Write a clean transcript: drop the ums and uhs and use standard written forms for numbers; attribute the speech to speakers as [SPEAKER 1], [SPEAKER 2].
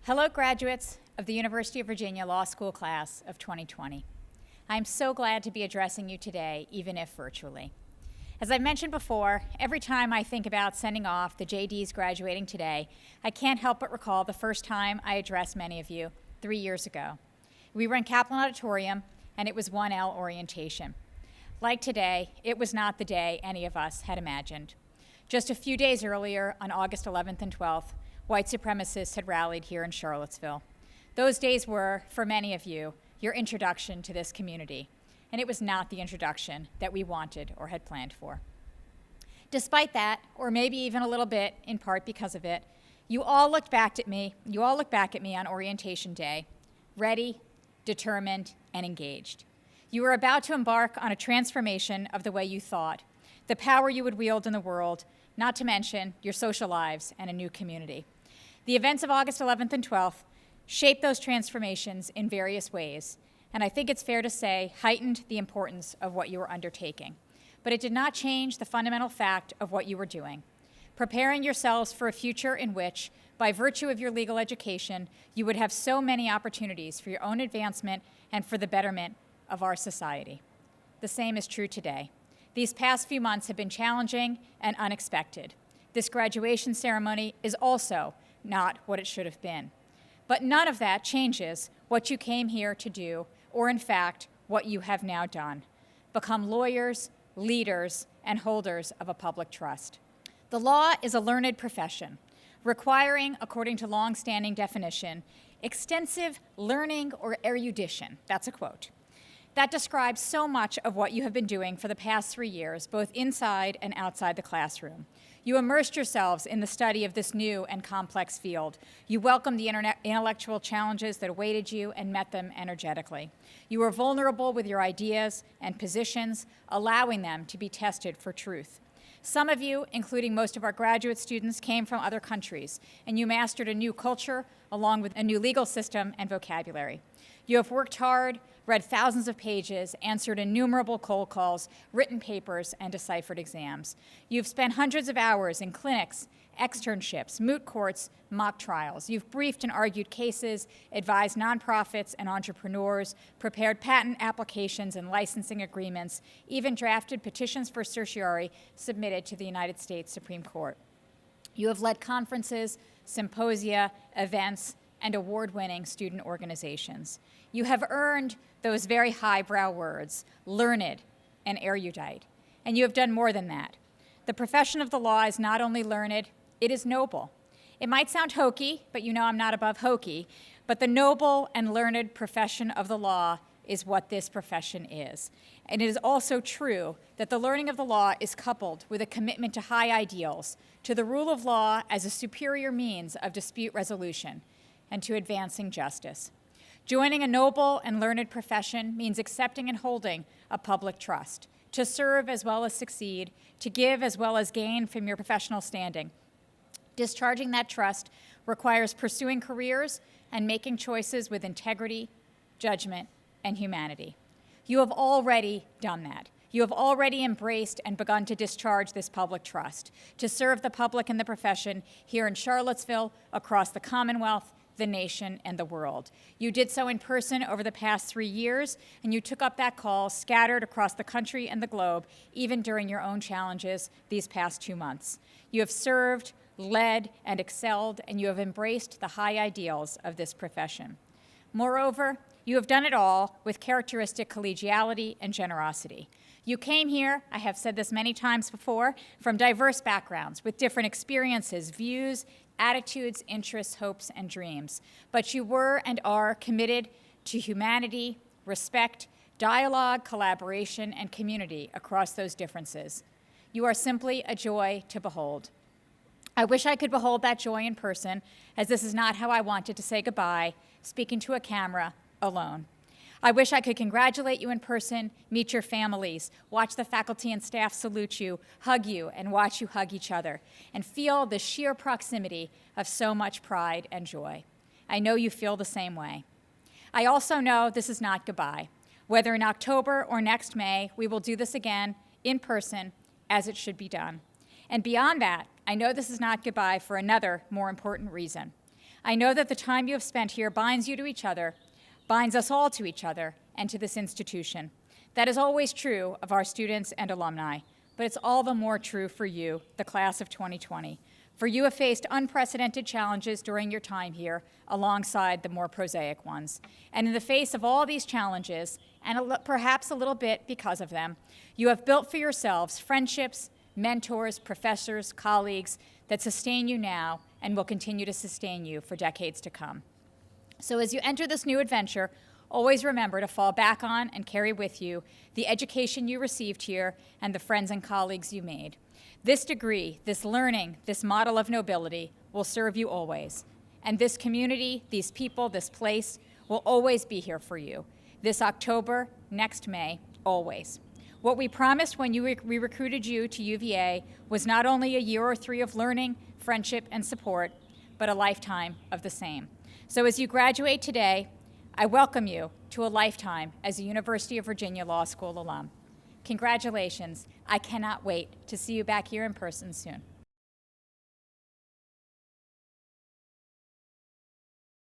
[SPEAKER 1] Hello, graduates of the University of Virginia Law School class of 2020. I'm so glad to be addressing you today, even if virtually. As I've mentioned before, every time I think about sending off the JDs graduating today, I can't help but recall the first time I addressed many of you 3 years ago. We were in Kaplan Auditorium, and it was 1L orientation. Like today, it was not the day any of us had imagined. Just a few days earlier, on August 11th and 12th, white supremacists had rallied here in Charlottesville. Those days were, for many of you, your introduction to this community, and it was not the introduction that we wanted or had planned for. Despite that, or maybe even a little bit, in part because of it, you all looked back at me on orientation day, ready, determined, and engaged. You were about to embark on a transformation of the way you thought, the power you would wield in the world, not to mention your social lives and a new community. The events of August 11th and 12th shaped those transformations in various ways, and I think it's fair to say heightened the importance of what you were undertaking. But it did not change the fundamental fact of what you were doing, preparing yourselves for a future in which, by virtue of your legal education, you would have so many opportunities for your own advancement and for the betterment of our society. The same is true today. These past few months have been challenging and unexpected. This graduation ceremony is also not what it should have been. But none of that changes what you came here to do, or in fact, what you have now done: become lawyers, leaders, and holders of a public trust. The law is a learned profession, requiring, according to long-standing definition, extensive learning or erudition. That's a quote. That describes so much of what you have been doing for the past 3 years, both inside and outside the classroom. You immersed yourselves in the study of this new and complex field. You welcomed the intellectual challenges that awaited you and met them energetically. You were vulnerable with your ideas and positions, allowing them to be tested for truth. Some of you, including most of our graduate students, came from other countries, and you mastered a new culture along with a new legal system and vocabulary. You have worked hard, read thousands of pages, answered innumerable cold calls, written papers, and deciphered exams. You've spent hundreds of hours in clinics, externships, moot courts, mock trials. You've briefed and argued cases, advised nonprofits and entrepreneurs, prepared patent applications and licensing agreements, even drafted petitions for certiorari submitted to the United States Supreme Court. You have led conferences, symposia, events, and award-winning student organizations. You have earned those very highbrow words, learned and erudite, and you have done more than that. The profession of the law is not only learned, it is noble. It might sound hokey, but you know I'm not above hokey, but the noble and learned profession of the law is what this profession is. And it is also true that the learning of the law is coupled with a commitment to high ideals, to the rule of law as a superior means of dispute resolution, and to advancing justice. Joining a noble and learned profession means accepting and holding a public trust, to serve as well as succeed, to give as well as gain from your professional standing. Discharging that trust requires pursuing careers and making choices with integrity, judgment, and humanity. You have already done that. You have already embraced and begun to discharge this public trust, to serve the public and the profession here in Charlottesville, across the Commonwealth, the nation, and the world. You did so in person over the past 3 years, and you took up that call scattered across the country and the globe, even during your own challenges these past 2 months. You have served, led, and excelled, and you have embraced the high ideals of this profession. Moreover, you have done it all with characteristic collegiality and generosity. You came here, I have said this many times before, from diverse backgrounds with different experiences, views, attitudes, interests, hopes, and dreams. But you were and are committed to humanity, respect, dialogue, collaboration, and community across those differences. You are simply a joy to behold. I wish I could behold that joy in person, as this is not how I wanted to say goodbye, speaking to a camera alone. I wish I could congratulate you in person, meet your families, watch the faculty and staff salute you, hug you, and watch you hug each other, and feel the sheer proximity of so much pride and joy. I know you feel the same way. I also know this is not goodbye. Whether in October or next May, we will do this again in person as it should be done. And beyond that, I know this is not goodbye for another more important reason. I know that the time you have spent here binds you to each other, binds us all to each other and to this institution. That is always true of our students and alumni, but it's all the more true for you, the class of 2020. For you have faced unprecedented challenges during your time here, alongside the more prosaic ones. And in the face of all these challenges, and perhaps a little bit because of them, you have built for yourselves friendships, mentors, professors, colleagues that sustain you now and will continue to sustain you for decades to come. So as you enter this new adventure, always remember to fall back on and carry with you the education you received here and the friends and colleagues you made. This degree, this learning, this model of nobility will serve you always. And this community, these people, this place will always be here for you. This October, next May, always. What we promised when we recruited you to UVA was not only a year or 3 of learning, friendship, and support, but a lifetime of the same. So as you graduate today, I welcome you to a lifetime as a University of Virginia Law School alum. Congratulations. I cannot wait to see you back here in person soon.